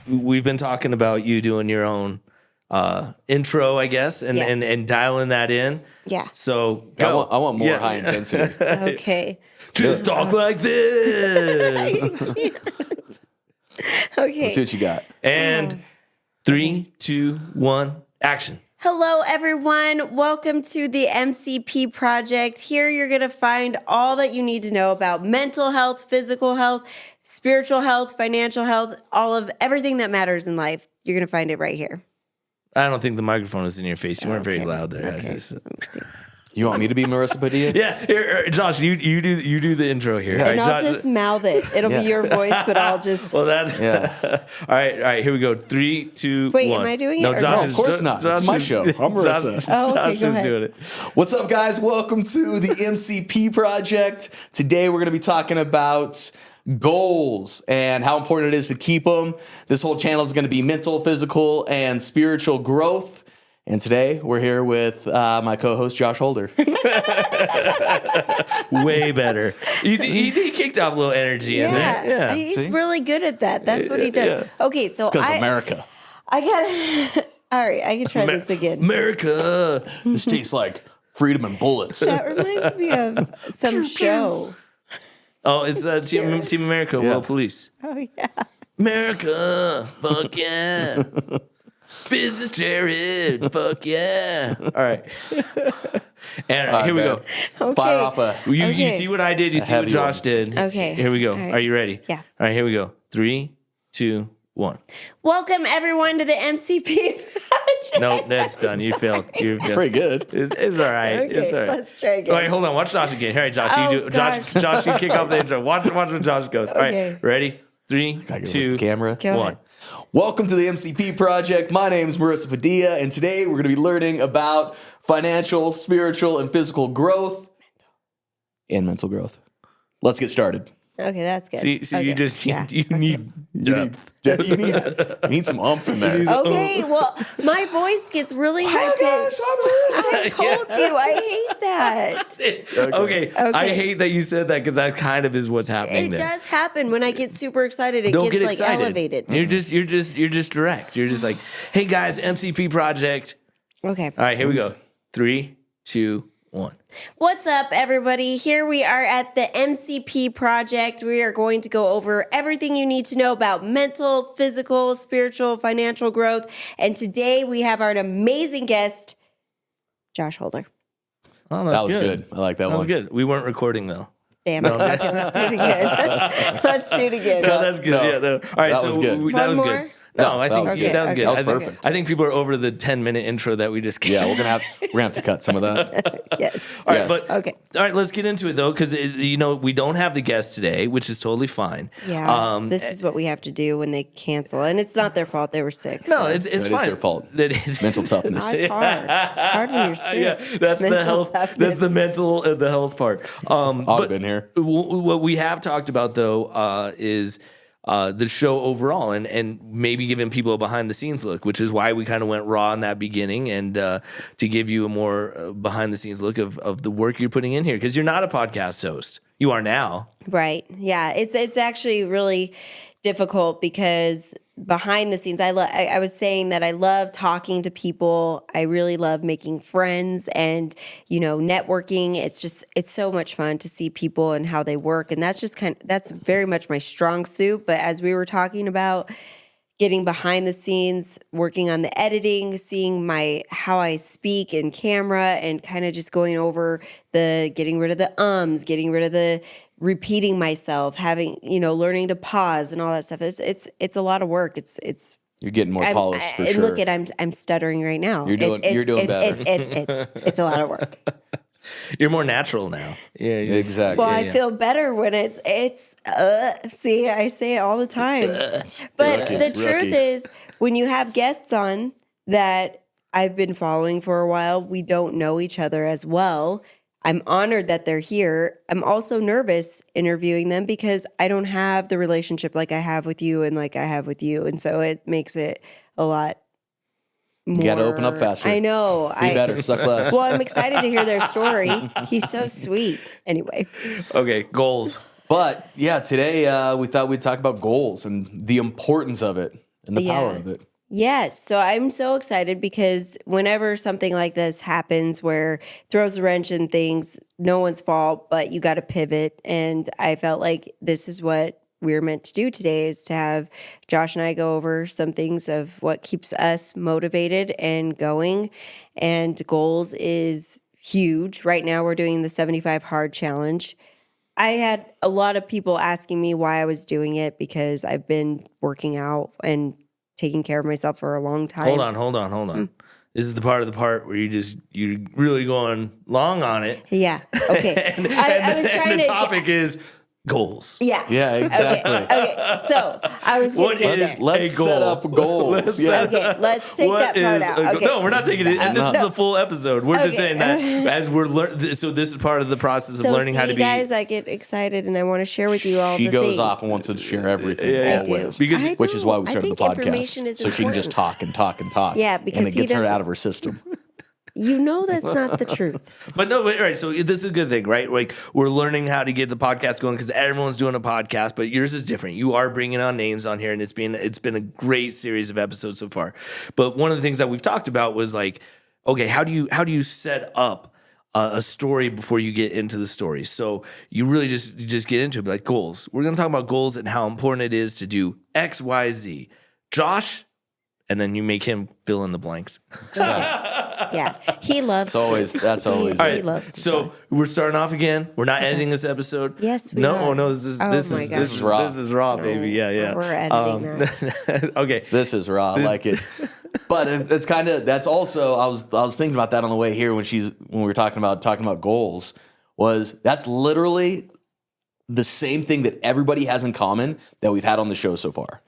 we've been talking about you doing your own intro, I guess, and dialing that in. Yeah. So I want more high intensity. Okay. Just talk like this. Okay. Let's see what you got. And 3, 2, 1, action. Hello, everyone. Welcome to the MCP Project. Here you're going to find all that you need to know about mental health, physical health, spiritual health, financial health, everything that matters in life. You're going to find it right here. I don't think the microphone is in your face. You weren't very loud there. Okay. Let me see. You want me to be Marisa Padilla? Yeah, here, Josh, you do the intro here. And All I'll just mouth it. It'll be your voice, but I'll just... Well, that's... Yeah. All right, here we go. 3, 2, Wait, 1. am I doing it? No, or Josh No, is... of course not. Josh It's my is- show. I'm Marisa. Oh, okay, Josh go is ahead. doing it. What's up, guys? Welcome to the MCP Project. Today, we're going to be talking about goals and how important it is to keep them. This whole channel is going to be mental, physical, and spiritual growth. And today, we're here with my co-host, Josh Holder. Way better. He kicked off a little energy in there. Yeah. He's See? really good at that. That's what he does. Yeah. Okay, so Because America. I got all right, I can try this again. America. This tastes like freedom and bullets. That reminds me of some show. Oh, it's Team America, Yeah. World Police. Oh, yeah. America, fuck yeah. Business Jared, fuck yeah. All right. And All right, here we man. go. Okay. Fire off You Okay. see what I did? You see what heavy Josh one. did? Okay. Here we go. All right. Are you ready? Yeah. All right, here we go. 3, 2, 1. Welcome, everyone, to the MCP Project. No, that's done. You failed. You failed. Pretty good. It's all right. Okay, It's all right. let's try again. All right, hold on. Watch Josh again. All right, Josh. Oh, You do. Josh, you kick off the intro. Watch when Josh goes. All Okay. right, ready? 3, Gotta get with 2, the camera. Go 1. ahead. Welcome to the MCP Project. My name is Marisa Padilla, and today we're going to be learning about financial, spiritual, and physical growth and mental growth. Let's get started. Okay, that's good. See, okay. you just Yeah. you need depth. You need some oomph in there. Okay, well, my voice gets really high pitched. I told you, I hate that. Okay. I hate that you said that because that kind of is what's happening It there. does happen when I get super excited. It Don't gets get like excited. elevated. You're just direct. You're just like, hey guys, MCP Project. Okay. All right, here we go. 3, 2, 1. What's up, everybody? Here we are at the MCP Project. We are going to go over everything you need to know about mental, physical, spiritual, financial growth. And today we have our amazing guest, Josh Holder. Oh, That was good. I like that That one. was good. We weren't recording though. Damn it. Okay, let's do it again. Let's do it again. No, that's good. No. Yeah. No. All right. That so was good. that One was more? good. No, No, I think that was that good. was good. Okay. That was I think, perfect. I think people are over the 10-minute intro that we just gave. Yeah, we're gonna have to cut some of that. Yes. All right, Yeah. but Okay. All right, let's get into it though, because we don't have the guest today, which is totally fine. Yeah. This is what we have to do when they cancel. And it's not their fault. They were sick. No, so. it's That is fine. their fault. That is Mental toughness. No, it's hard. It's hard when you're sick. Yeah, that's the Mental health. toughness. That's the mental, the health part. I've But been here. what we have talked about though is the show overall, and maybe giving people a behind the scenes look, which is why we kind of went raw in that beginning, and to give you a more behind the scenes look of the work you're putting in here, because you're not a podcast host. You are now. Right. Yeah. It's actually really difficult because behind the scenes, I was saying that I love talking to people. I really love making friends and, networking. It's so much fun to see people and how they work. And that's that's very much my strong suit. But as we were talking about getting behind the scenes, working on the editing, seeing how I speak in camera, and kind of just going over getting rid of the getting rid of the repeating myself, having, learning to pause and all that stuff. It's a lot of work. You're getting more polished for and sure. Look I'm stuttering right now. You're doing better. It's a lot of work. You're more natural now. Yeah, Exactly. Well, I feel better when see, I say it all the time. But Rookie, the truth rookie. is, when you have guests on that I've been following for a while, we don't know each other as well. I'm honored that they're here. I'm also nervous interviewing them because I don't have the relationship like I have with you and like I have with you. And so it makes it a lot more. You gotta open up faster. I know. Be better. Suck less. Well, I'm excited to hear their story. He's so sweet. Anyway. Okay, goals. But yeah, today we thought we'd talk about goals and the importance of it. and the power of it. Yes. So I'm so excited because whenever something like this happens where throws a wrench in things, no one's fault, but you got to pivot. And I felt like this is what we're meant to do today, is to have Josh and I go over some things of what keeps us motivated and going. And goals is huge. Right now we're doing the 75 hard challenge. I had a lot of people asking me why I was doing it, because I've been working out and taking care of myself for a long time. Hold on. This is the part where you're really going long on it. Yeah. Okay. I was trying and the to topic is goals. Yeah. Yeah, exactly. Okay. So I was going to get there. Let's set up goals. Okay, let's take that part out. Okay. No, we're not taking it. And this is the full episode. We're just Okay. saying that as we're learning. So this is part of the process of learning how to be. guys, I get excited and I want to share with you all She the goes things. off and wants to share everything Yeah, always. Because I which is why we know. started I the think information podcast. is So she can just talk and talk and talk. Yeah, because and it he gets her doesn't- out of her system. You know that's not the truth. But no, all right. So this is a good thing, right? Like we're learning how to get the podcast going because everyone's doing a podcast, but yours is different. You are bringing on names on here, and it's been a great series of episodes so far. But one of the things that we've talked about was like, okay, how do you set up a story before you get into the story? So you really just get into it, like goals. We're going to talk about goals and how important it is to do X, Y, Z. Josh, and then you make him fill in the blanks. Yeah. He loves That's always He it. loves to So talk. we're starting off again. We're not editing this episode. Yes, we no, are. no. This is Oh this my is gosh. this is raw. This is raw, baby. Yeah. We're editing that. Okay. This is raw. I like it. But it's kind of, that's also, I was thinking about that on the way here when we were talking about goals, was that's literally the same thing that everybody has in common that we've had on the show so far.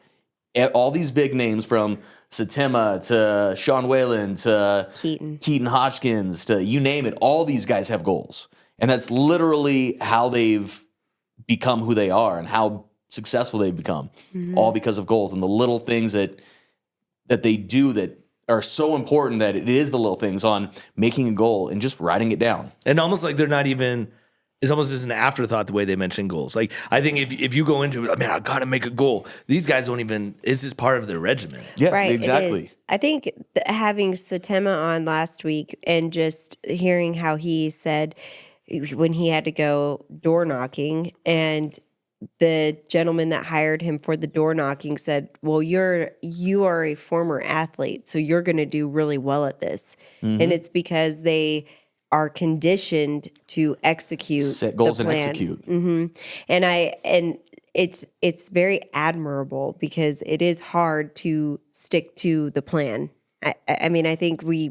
All these big names, from Satima to Sean Whalen to Keaton Hodgkins to you name it, all these guys have goals. And that's literally how they've become who they are and how successful they've become, all because of goals and the little things that they do that are so important, that it is the little things on making a goal and just writing it down. And almost like they're not even. It's almost as an afterthought the way they mention goals. Like I think if you go into it, man, I got to make a goal. These guys don't even. It's just part of their regimen. Yeah, Right, exactly. it is. I think having Satima on last week and just hearing how he said when he had to go door knocking, and the gentleman that hired him for the door knocking said, well, you are a former athlete, so you're going to do really well at this. And it's because they are conditioned to execute Set goals the and plan. execute. And it's very admirable, because it is hard to stick to the plan. I mean, I think we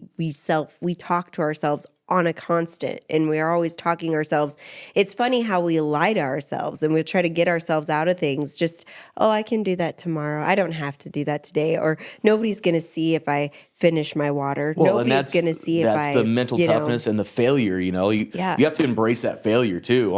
talk to ourselves on a constant, and we are always talking ourselves. It's funny how we lie to ourselves and we try to get ourselves out of things. Just, oh, I can do that tomorrow. I don't have to do that today. Or nobody's going to see if I finish my water. Nobody's going to see if I. That's the mental toughness and the failure. You have to embrace that failure too.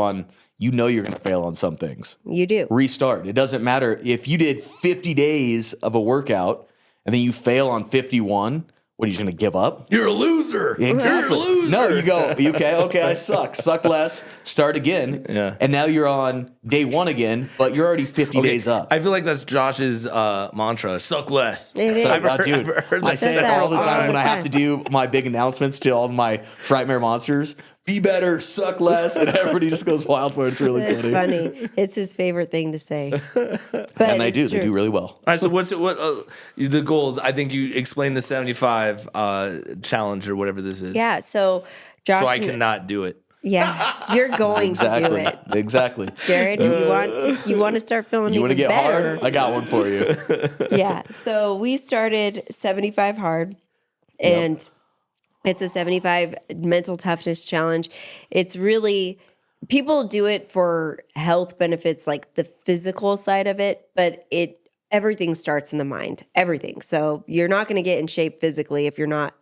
You're going to fail on some things. You do. Restart. It doesn't matter if you did 50 days of a workout and then you fail on 51. What, are you just going to give up? You're a loser. Exactly. You're a loser. No, you go, okay, I suck less, start again. Yeah. And now you're on day one again, but you're already 50 days up. I feel like that's Josh's mantra. Suck less. It is. I say it all the time when I have to do my big announcements to all my Frightmare monsters. Be better, suck less, and everybody just goes wild for it. It's really It's funny. It's his favorite thing to say. But And they do true. really well. All right, so what the goals? I think you explained the 75 challenge or whatever this is. Yeah. So Josh. So I cannot do it. Yeah, you're going to do it. Exactly. Jared, you want to start feeling You want to even get better. hard? I got one for you. Yeah. So we started 75 hard, and it's a 75 mental toughness challenge. It's really, people do it for health benefits, like the physical side of it, but everything starts in the mind. Everything. So you're not going to get in shape physically if you're not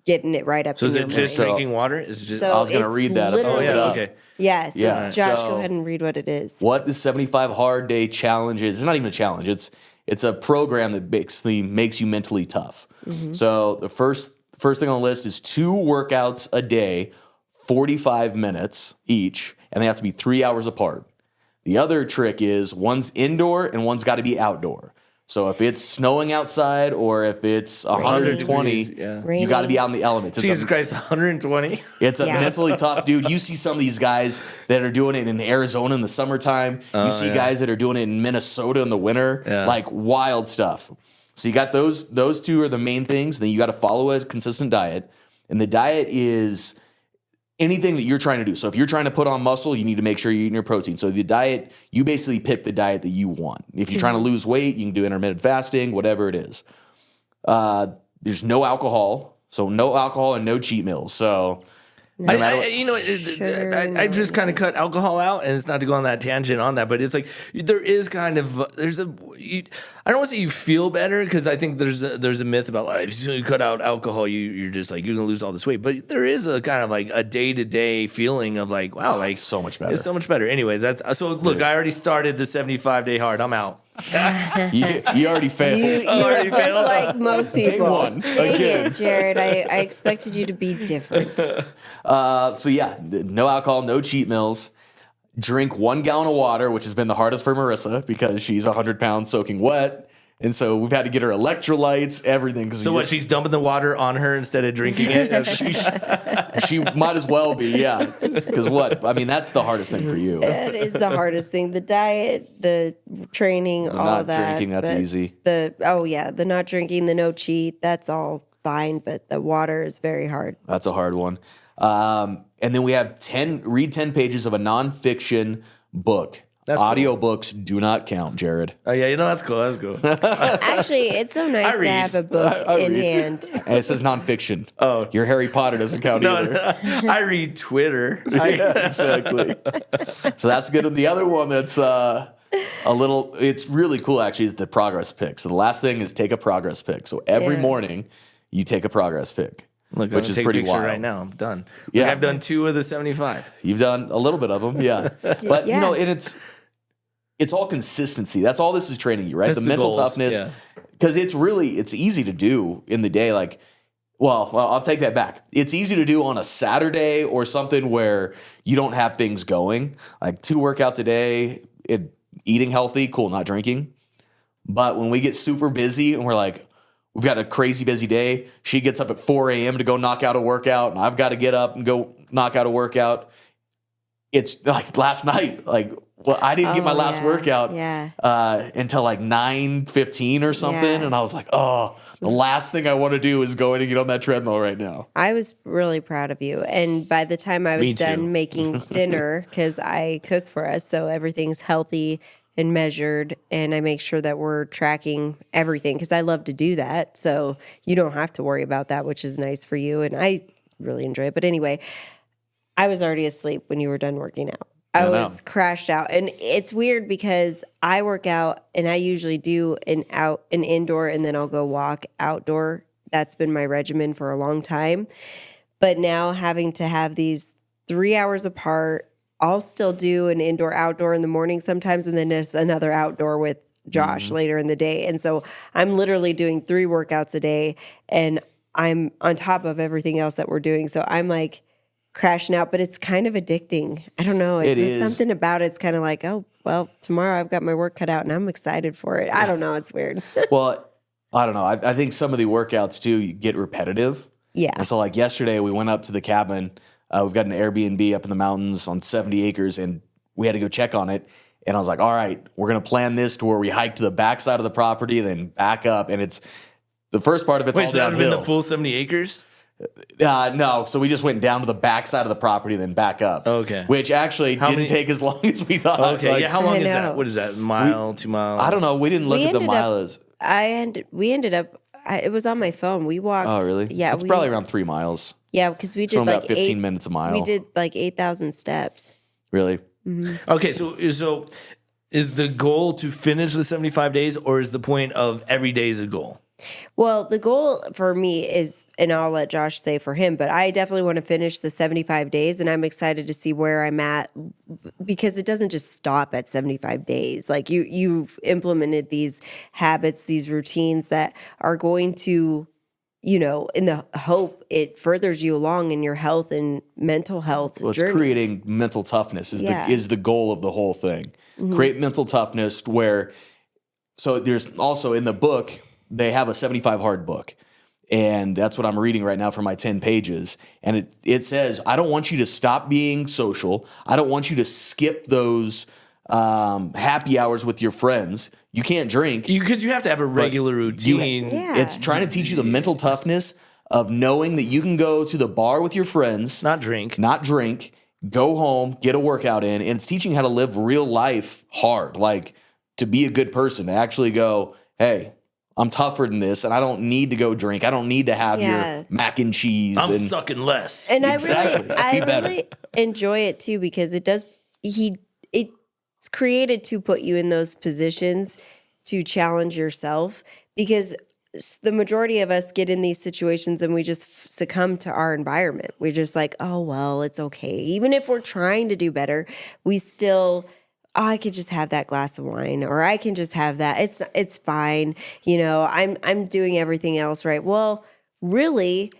getting it right up. So is in it your just mind. drinking water? Is it just? So I was going to it's read that. literally- Okay. Yes. Yeah, Josh, so- go ahead and read what it is. What the 75 hard day challenge is? It's not even a challenge. It's a program that basically makes you mentally tough. So the first thing on the list is 2 workouts a day, 45 minutes each, and they have to be 3 hours apart. The other trick is one's indoor and one's got to be outdoor. So if it's snowing outside or if it's 120, degrees, yeah. you got to be out in the elements. Jesus Christ, 120. It's a Yeah. mentally tough, dude. You see some of these guys that are doing it in Arizona in the summertime. You see guys that are doing it in Minnesota in the winter, like wild stuff. So you got those two are the main things. Then you got to follow a consistent diet. And the diet is anything that you're trying to do. So if you're trying to put on muscle, you need to make sure you're eating your protein. So the diet, you basically pick the diet that you want. If you're trying to lose weight, you can do intermittent fasting, whatever it is. There's no alcohol. So no alcohol and no cheat meals. So I just kind of cut alcohol out, and it's not to go on that tangent on that, but it's like there is kind of I don't want to say you feel better, because I think there's a myth about like as soon as you cut out alcohol, you're just like you're gonna lose all this weight, but there is a kind of like a day-to-day feeling of like wow, like it's so much better. It's so much better. Anyways, that's so look, I already started the 75-day hard. I'm out. you already failed. You already just failed. like most people. Day one, Dang again. it, Jared. I expected you to be different. So yeah, no alcohol, no cheat meals. Drink 1 gallon of water, which has been the hardest for Marisa because she's 100 pounds soaking wet. And so we've had to get her electrolytes, everything. So what? She's dumping the water on her instead of drinking it. She might as well be, yeah. Because what? I mean, that's the hardest thing for you. That is the hardest thing. The diet, the training, all not of that. drinking, that's but easy. The not drinking, the no cheat, that's all fine. But the water is very hard. That's a hard one. And then we have read 10 pages of a nonfiction book. That's cool. Audiobooks do not count, Jared. Oh yeah, that's cool. That's cool. Actually, it's so nice to have a book in hand. And it says nonfiction. Oh. Your Harry Potter doesn't count either. I read Twitter. Yeah, exactly. So that's good. And the other one that's it's really cool actually is the progress pick. So the last thing is take a progress pick. So every morning you take a progress pick. Look, which is take pretty a picture wild. right now. I'm done. Yeah. I've done 2 of the 75. You've done a little bit of them, yeah. But you know, and it's all consistency. That's all this is training you, right? That's the the mental goals, toughness. yeah. Because it's easy to do in the day. Like, well, I'll take that back. It's easy to do on a Saturday or something where you don't have things going. Like 2 workouts a day, eating healthy, cool, not drinking. But when we get super busy and we're like, we've got a crazy busy day. She gets up at 4 a.m. to go knock out a workout, and I've got to get up and go knock out a workout. It's like last night. Like, well, I didn't get my last workout until like 9:15 or something, and I was like, oh, the last thing I want to do is go in and get on that treadmill right now. I was really proud of you. And by the time I was done making dinner, because I cook for us, so everything's healthy and measured, and I make sure that we're tracking everything because I love to do that. So you don't have to worry about that, which is nice for you. And I really enjoy it. But anyway, I was already asleep when you were done working out. I was crashed out. And it's weird because I work out and I usually do an indoor and then I'll go walk outdoor. That's been my regimen for a long time. But now having to have these 3 hours apart, I'll still do an indoor outdoor in the morning sometimes, and then there's another outdoor with Josh later in the day. And so I'm literally doing 3 workouts a day, and I'm on top of everything else that we're doing. So I'm like crashing out, but it's kind of addicting. I don't know. It's just something about it. It's kind of like, oh, well, tomorrow I've got my work cut out and I'm excited for it. I don't know. It's weird. Well, I don't know. I think some of the workouts too, you get repetitive. Yeah. And so like yesterday we went up to the cabin. We've got an Airbnb up in the mountains on 70 acres, and we had to go check on it. And I was like, all right, we're going to plan this to where we hike to the backside of the property, then back up. And it's the first part of it's all so that would have downhill. been the full 70 acres? No, so we just went down to the backside of the property, then back up. Okay. Which actually didn't take as long as we thought. Okay, Like, how long is know. that? What is that, mile, 2 miles? I don't know. We didn't look at the miles. We ended up, it was on my phone. We walked. Oh, really? Yeah. It's probably around 3 miles. Yeah, because we So did about like 15 minutes a mile. We did like 8,000 steps. Really? Okay, so is the goal to finish the 75 days, or is the point of every day is a goal? Well, the goal for me is, and I'll let Josh say for him, but I definitely want to finish the 75 days, and I'm excited to see where I'm at because it doesn't just stop at 75 days. Like you've implemented these habits, these routines that are going to, you know, in the hope it furthers you along in your health and mental health Well, it's journey. creating mental toughness is the goal of the whole thing. Create mental toughness where so there's also in the book, they have a 75 hard book. And that's what I'm reading right now for my 10 pages. And it says, I don't want you to stop being social. I don't want you to skip those happy hours with your friends. You can't drink. Because you have to have a regular routine. It's trying to teach you the mental toughness of knowing that you can go to the bar with your friends. Not drink. Go home, get a workout in. And it's teaching how to live real life hard. Like to be a good person. To actually go, hey, I'm tougher than this, and I don't need to go drink. I don't need to have your mac and cheese. I'm sucking less. And Exactly. I really enjoy it too because it's created to put you in those positions to challenge yourself because the majority of us get in these situations and we just succumb to our environment. We're just like, oh, well, it's okay. Even if we're trying to do better, we still – I could just have that glass of wine or I can just have that. It's fine. You know, I'm doing everything else right. Well, really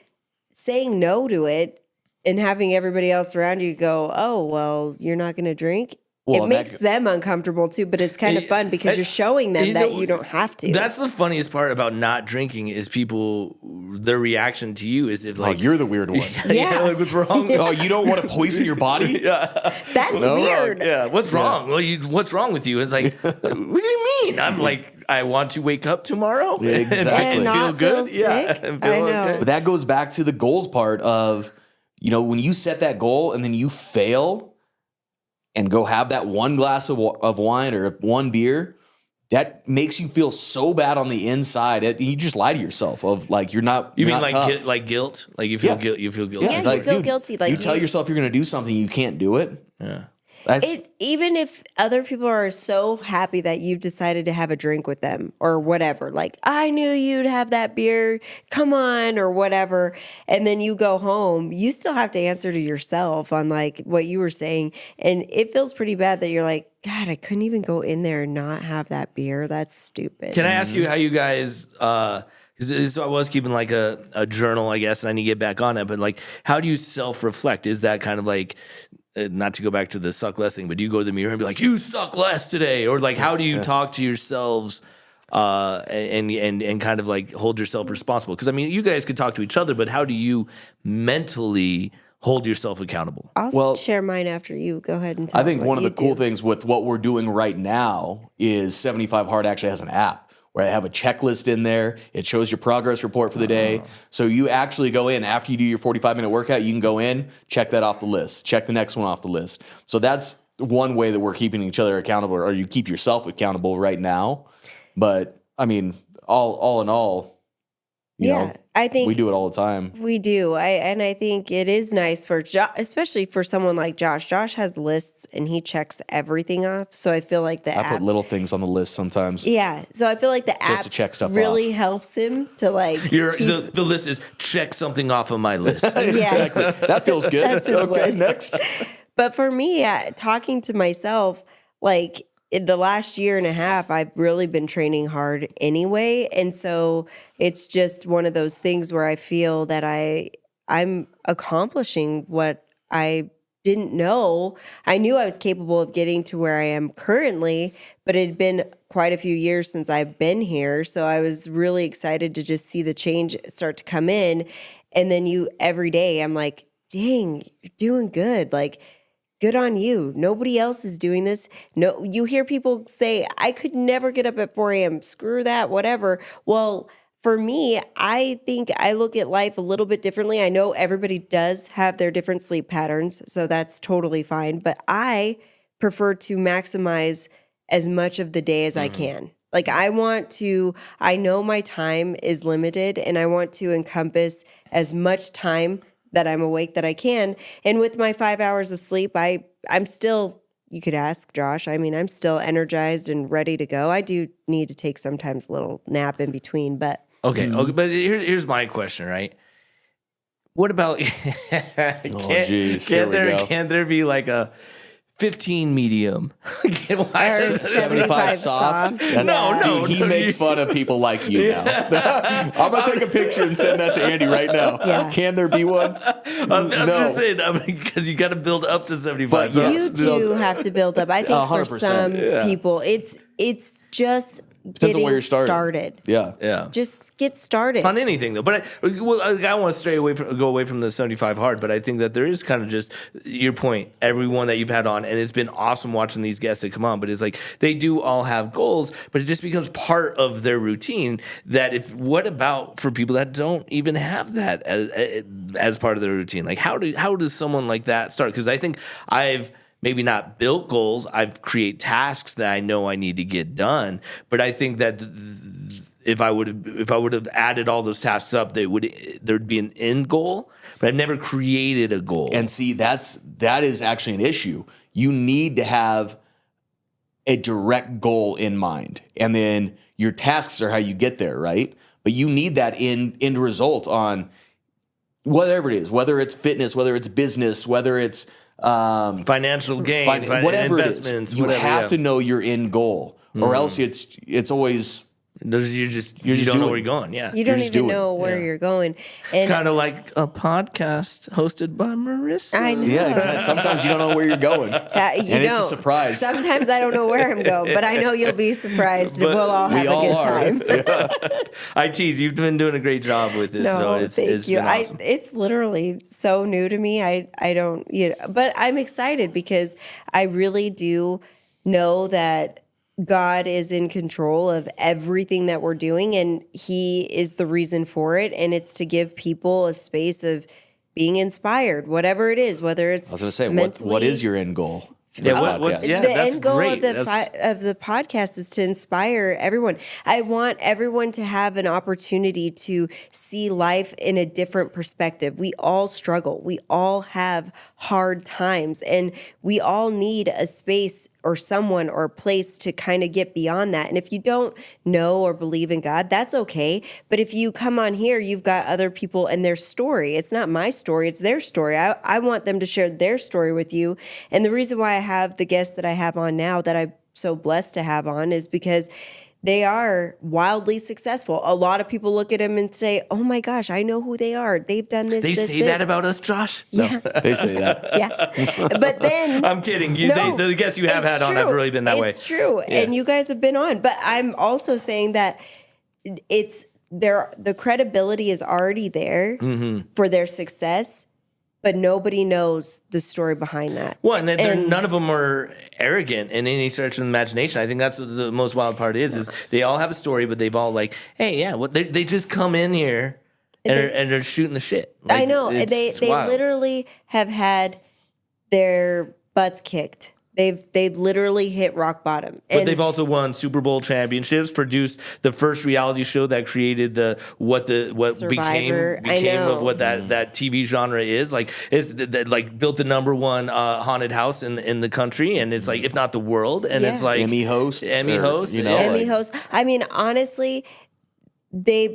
saying no to it and having everybody else around you go, oh, well, you're not going to drink. Well, it makes them uncomfortable too, but it's kind of fun because you're showing them that you don't have to. That's the funniest part about not drinking is people, their reaction to you is if like, you're the weird one. Like what's wrong? Oh, you don't want to poison your body? That's weird. Yeah, what's wrong? Well, what's wrong with you? It's like, what do you mean? I'm like, I want to wake up tomorrow Exactly. And feel good. Sick. And feel I know. okay. But that goes back to the goals part of, when you set that goal and then you fail and go have that one glass of wine or one beer, that makes you feel so bad on the inside. You just lie to yourself of like, you're not. You you're mean not like tough. like guilt? Like you feel guilt? You feel guilty? Yeah, like, you feel dude, guilty. Like you tell yourself you're going to do something, you can't do it. Yeah. Even if other people are so happy that you've decided to have a drink with them or whatever, like, I knew you'd have that beer, come on, or whatever. And then you go home, you still have to answer to yourself on like what you were saying. And it feels pretty bad that you're like, God, I couldn't even go in there and not have that beer. That's stupid. Can I ask you how you guys, because I was keeping like a journal, I guess, and I need to get back on it, but like, how do you self-reflect? Is that kind of like, not to go back to the suck less thing, but do you go to the mirror and be like, you suck less today? Or like, how do you talk to yourselves and kind of like hold yourself responsible? Because I mean, you guys could talk to each other, but how do you mentally hold yourself accountable? I'll share mine after you. Go ahead and tell I think what one of you the cool do. things with what we're doing right now is 75 Hard actually has an app where I have a checklist in there. It shows your progress report for the day. So you actually go in after you do your 45-minute workout, you can go in, check that off the list, check the next one off the list. So that's one way that we're keeping each other accountable, or you keep yourself accountable right now. But I mean, all in all, you know, I think we do it all the time. we do. I think it is nice for especially for someone like Josh. Josh has lists and he checks everything off. So I feel like the I app. put little things on the list sometimes. Yeah. So I feel like the app to check stuff really off. helps him to like. The list is check something off of my list. Yes. That feels good. That's his Okay, list. next. But for me, talking to myself, like in the last year and a half, I've really been training hard anyway. And so it's just one of those things where I feel that I'm accomplishing what I didn't know. I knew I was capable of getting to where I am currently, but it had been quite a few years since I've been here. So I was really excited to just see the change start to come in. And then every day, I'm like, dang, you're doing good. Like, good on you. Nobody else is doing this. No, you hear people say, I could never get up at 4 a.m. Screw that, whatever. Well, for me, I think I look at life a little bit differently. I know everybody does have their different sleep patterns, so that's totally fine. But I prefer to maximize as much of the day as I can. Like I know my time is limited and I want to encompass as much time that I'm awake that I can. And with my 5 hours of sleep, I'm still, you could ask Josh, I mean, I'm still energized and ready to go. I do need to take sometimes a little nap in between, but. Okay, but here's my question, right? What about, can there be like a 15 medium? Or 75 soft. No, Dude, he makes fun of people like you now. I'm going to take a picture and send that to Andy right now. Yeah. Can there be one? I'm just saying, because you got to build up to 75. But You do have to build up. I think for 100%, some people, it's just Depends on where you're started. Yeah. Yeah. Just get started. On anything though, but I want to go away from the 75 hard, but I think that there is kind of just your point. Everyone that you've had on, and it's been awesome watching these guests that come on. But it's like they do all have goals, but it just becomes part of their routine. That what about for people that don't even have that as part of their routine? Like how does someone like that start? Because I think I've maybe not built goals. I've create tasks that I know I need to get done. But I think that if I would have added all those tasks up, there'd be an end goal. But I've never created a goal. And see, that is actually an issue. You need to have a direct goal in mind, and then your tasks are how you get there, right? But you need that end result on whatever it is, whether it's fitness, whether it's business, whether it's financial gain, whatever investments. It is, you have to know your end goal, or else it's always you don't know where you're going. Yeah, you don't even know where you're going. It's kind of like a podcast hosted by Marisa. I know. Yeah, exactly. Sometimes you don't know where you're going, it's a surprise. Sometimes I don't know where I'm going, but I know you'll be surprised. We'll all have a good time. I tease. You've been doing a great job with this. It's been awesome. It's literally so new to me. I don't, but I'm excited because I really do know that God is in control of everything that we're doing, and He is the reason for it. And it's to give people a space being inspired, whatever it is, whether it's I was going to say, what is your end goal? Yeah, the end goal of the podcast is to inspire everyone. I want everyone to have an opportunity to see life in a different perspective. We all struggle. We all have hard times, and we all need a space or someone or a place to kind of get beyond that. And if you don't know or believe in God, that's okay. But if you come on here, you've got other people and their story. It's not my story, it's their story. I want them to share their story with you. And the reason why I have the guests that I have on now that I'm so blessed to have on is because they are wildly successful. A lot of people look at them and say, oh my gosh, I know who they are. They've done this, They say that about us, Josh? Yeah. No, they say that. Yeah. But then... I'm kidding. The guests you have had on have really been that way. It's true. Yeah. And you guys have been on. But I'm also saying that the credibility is already there for their success, but nobody knows the story behind that. Well, and none of them are arrogant in any stretch of the imagination. I think that's what the most wild part is they all have a story, but they've all like, hey, yeah, they just come in here and they're shooting the shit. Like, I know. They literally have had their butts kicked. They've literally hit rock bottom. But they've also won Super Bowl championships, produced the first reality show that created what Survivor. became of what that TV genre is. Like built the number one haunted house in the country, and it's like if not the world, and it's like Emmy host. Emmy host. I mean, honestly, they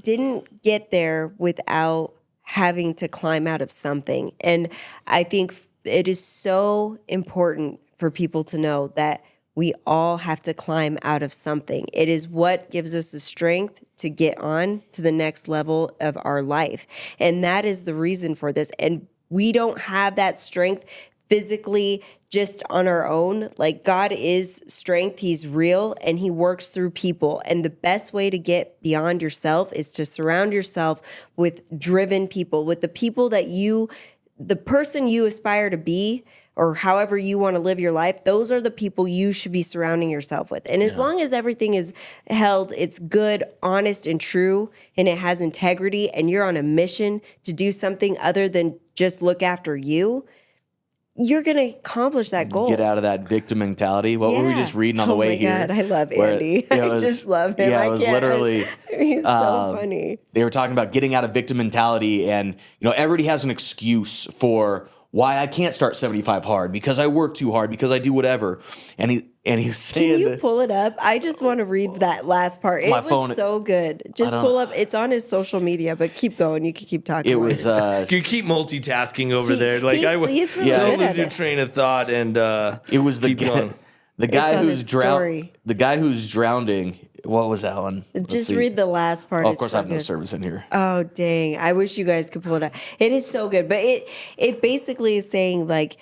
didn't get there without having to climb out of something, and I think it is so important for people to know that we all have to climb out of something. It is what gives us the strength to get on to the next level of our life. And that is the reason for this. And we don't have that strength physically just on our own. Like, God is strength. He's real, and He works through people. And the best way to get beyond yourself is to surround yourself with driven people, with the people that the person you aspire to be, or however you want to live your life, those are the people you should be surrounding yourself with. And as long as everything is held, it's good, honest, and true, and it has integrity, and you're on a mission to do something other than just look after you, you're going to accomplish that goal. Get out of that victim mentality. What were we just reading on the way here? Oh my God, I love Andy. I just love him. Yeah, it was literally... He's so funny. They were talking about getting out of victim mentality, and everybody has an excuse for why I can't start 75 hard, because I work too hard, because I do whatever. And he's saying, can you pull it up? I just want to read that last part. It was so good. Just pull up. It's on his social media, but keep going. You can keep talking. It was. You keep multitasking over there. Like he's really don't good lose your train of thought, and it was the guy who's drowning. The guy who's drowning. What was that one? Just read the last part. Oh, of course, I have no service in here. Oh, dang. I wish you guys could pull it up. It is so good. But it basically is saying, like,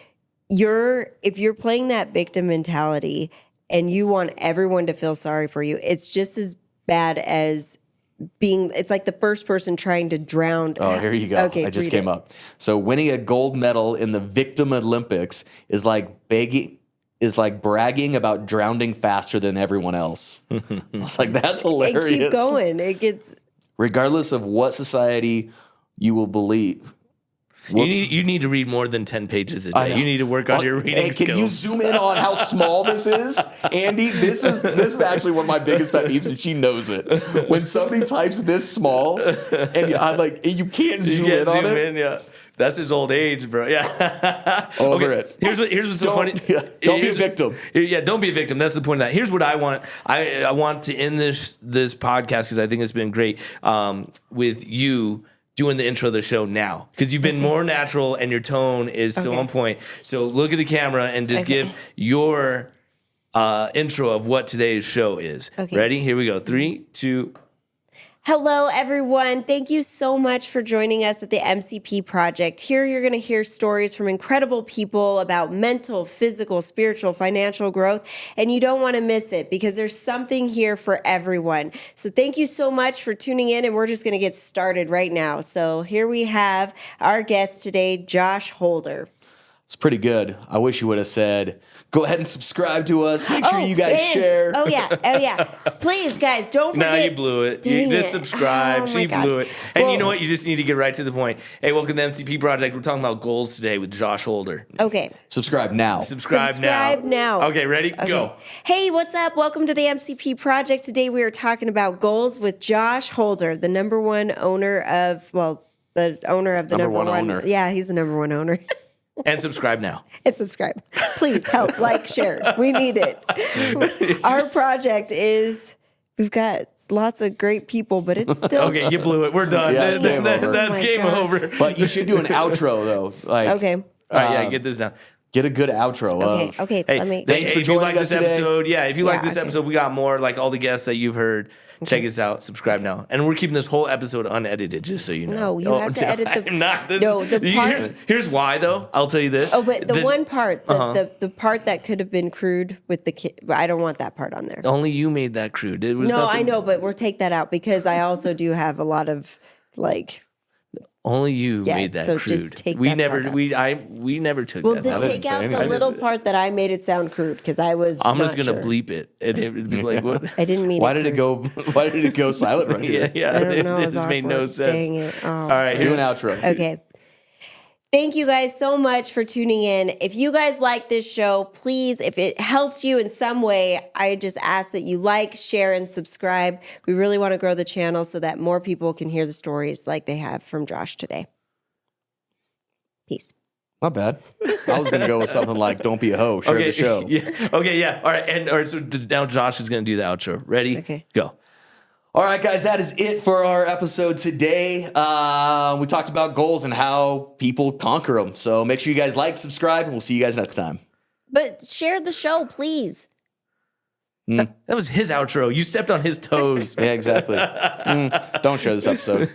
if you're playing that victim mentality and you want everyone to feel sorry for you, it's just as bad as it's like the first person trying to drown. Oh, here you go. Okay, I just read came it. up. So winning a gold medal in the Victim Olympics is like bragging about drowning faster than everyone else. I was like, that's hilarious. And keep going. It gets Regardless of what society you will believe. You need to read more than 10 pages a I day. know. You need to work on your reading Hey, skills. can you zoom in on how small this is? Andy, this is actually one of my biggest pet peeves, and she knows it. When somebody types this small, and I'm like, you can't zoom in on it. Yeah. That's his old age, bro. Yeah. Over it. Here's what's so funny. Don't be a victim. Yeah, don't be a victim. That's the point of that. Here's what I want. I want to end this podcast because I think it's been great with you doing the intro of the show now, because you've been more natural and your tone is so on point. So look at the camera and just give your intro of what today's show is. Okay. Ready? Here we go. 3, 2. Hello, everyone. Thank you so much for joining us at the MCP Project. Here you're going to hear stories from incredible people about mental, physical, spiritual, financial growth, and you don't want to miss it because there's something here for everyone. So thank you so much for tuning in, and we're just going to get started right now. So here we have our guest today, Josh Holder. It's pretty good. I wish you would have said, go ahead and subscribe to us. Make sure you guys and- share. Oh, yeah. Please, guys, don't forget. No, you blew it. You Dang just it. subscribe. Oh, She my God. blew it. And you Well- know what? You just need to get right to the point. Hey, welcome to the MCP Project. We're talking about goals today with Josh Holder. Okay. Subscribe now. Subscribe now. Okay, ready? Go. Hey, what's up? Welcome to the MCP Project. Today we are talking about goals with Josh Holder, the number one owner of, the owner of the Number number one owner. Yeah, he's the number one owner. And subscribe now. And subscribe. Please help, like, share. We need it. Our project is, we've got lots of great people, but it's still. Okay, you blew it. We're done. Yeah, game over. That's Oh my game God. over. But you should do an outro, though. Like, Okay. All right, get this down. Get a good outro. Okay. Hey, Let me. Thanks for if you joining like us this today. episode, if you like Yeah, this okay. episode, we got more like all the guests that you've heard. Check us out. Subscribe now. And we're keeping this whole episode unedited, just so you know. No, you have to edit the- I'm not. No, the part- Here's why, though. I'll tell you this. Oh, but the one part, the part that could have been crude with the kid, I don't want that part on there. Only you made that crude. It was No, nothing- I know, but we'll take that out because I also do have a lot of like. Only you Yeah, made that so crude. just take we that never part out. we never took Well, that. then out. take out the anything. little part that I made it sound crude because I was. I'm just not gonna sure. bleep it, and it would be like, what? I didn't mean. Why did it crude. go? Why did it go silent right here? Yeah. I don't know. It It was just made no awkward. sense. Dang it! Oh. All right, Do an outro. Okay. Thank you guys so much for tuning in. If you guys like this show, please, if it helped you in some way, I just ask that you like, share, and subscribe. We really want to grow the channel so that more people can hear the stories like they have from Josh today. Peace. Not bad. I was going to go with something like, don't be a hoe, share the show. Yeah. Okay. Yeah. All right. So now Josh is gonna do the outro. Ready? Okay. Go. All right, guys, that is it for our episode today. We talked about goals and how people conquer them. So make sure you guys like, subscribe, and we'll see you guys next time. But share the show, please. That was his outro. You stepped on his toes. Yeah, exactly. Don't share this episode.